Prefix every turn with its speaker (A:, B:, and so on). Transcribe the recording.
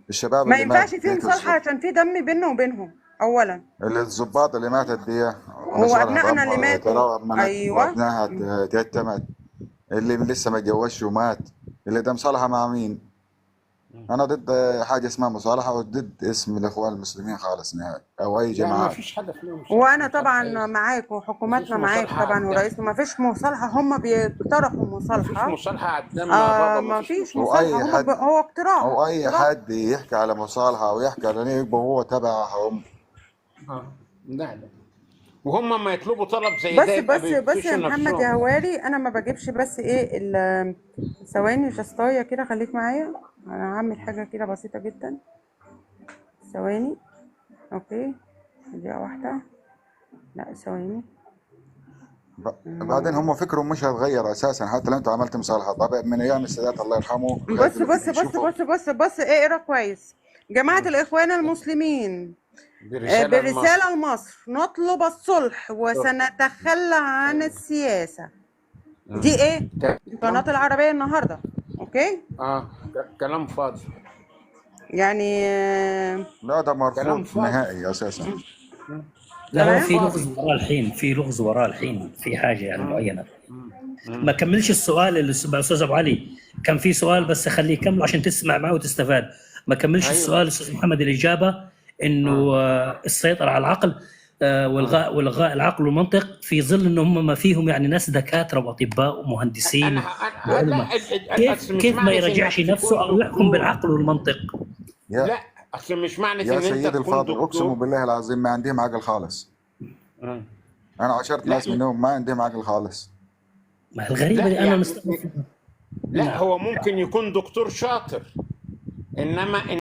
A: الشباب
B: ما
A: اللي
B: ينفعش
A: مات
B: فيه
A: ديت
B: مصالحة عشان في دم بيننا وبينهم أولا.
A: الضباط اللي ماتت دي
B: هو
A: مصالحة
B: أبنائنا اللي ماتوا.
A: ترمنت
B: أيوه.
A: وابنائها تيتمت. اللي لسه ما اتجوزش ومات، اللي ده مصالحة مع مين؟ انا ضد حاجة اسمها مصالحة، وضد اسم الاخوان المسلمين خالص نهائي او اي
C: لا ما
A: جماعات.
C: فيش حدا فيهم مصالحة،
B: وأنا
C: مصالحة
B: طبعا
C: ايه؟
B: معاك
C: ما فيش
B: وحكوماتنا معاك
C: مصالحة على
B: طبعا
C: الدم،
B: ورئيسنا، ما فيش مصالحة، هم بيقترحوا
C: ما فيش
B: مصالحة.
C: مصالحة على الدم يا بابا، ما
B: ما
C: فيش
B: فيش
C: مصالحة.
B: مصالحة،
A: واي
B: هم
A: حد
B: هو اقتراح
A: او اي
B: اقتراح.
A: حد يحكي على مصالحة او يحكي على إنه يبقى هو تبعهم.
C: لا لا، وهم ما يطلبوا طلب زي ده
B: بس
C: يبقى
B: بس بس يا
C: بيفشوا
B: محمد يا
C: نفسهم.
B: هواري، انا ما بجيبش بس ايه ثواني جستايه كده، خليك معايا. انا هعمل حاجه كده بسيطه جدا. ثواني. اوكي. دقيقه واحده. لا ثواني.
A: بعدين هم فكرهم مش هيتغير اساسا حتى لو انت عملت مصالحة. طبعا من ايام السادات الله يرحمه
B: بص
A: كانوا
B: بص بص
A: يشوفوا.
B: بص بص بص اقرا كويس. جماعه الاخوان المسلمين
C: برسالة لمصر.
B: برساله لمصر نطلب الصلح وسنتخلى عن السياسه. دي ايه؟ دي قناه
C: كلام.
B: العربيه النهارده. اوكي.
C: كلام فاضي.
B: يعني
A: لا ده
C: كلام
A: مرفوض
C: فاضي.
A: نهائي اساسا.
D: لا هو
C: كلام
B: تمام.
D: في
C: فاضي.
D: لغز وراه الحين، في لغز وراه الحين، في حاجه يعني
C: مم.
D: معينه. ما
C: مم.
D: كملش السؤال اللي استاذ ابو علي كان في سؤال، بس خليه يكمل عشان تسمع معه وتستفاد. ما كملش
C: ايوه.
D: السؤال استاذ محمد، الاجابه انه
C: اه.
D: السيطره على العقل،
C: اه.
D: والغاء العقل والمنطق، في ظل ان هم ما فيهم يعني ناس دكاتره واطباء
C: انا
D: ومهندسين وعلماء.
C: لا
D: كيف
C: اصل مش
D: كيف ما
C: معنى
D: يراجعش
C: انك
D: نفسه
C: تكون
D: او يحكم
C: دكتور.
D: بالعقل والمنطق؟
A: يا
C: لا اصل مش معنى
A: يا
C: ان انت
A: سيدي
C: تكون
A: الفاضل اقسم
C: دكتور.
A: بالله العظيم ما عندهم عقل خالص.
C: آه.
A: انا عشرت ناس
C: لا
A: منهم ما عندهم عقل خالص.
D: ما الغريبه
C: لا
D: دي انا
C: يعني
D: مستغرب.
C: لا،
D: نعم.
C: هو ممكن يكون دكتور شاطر، انما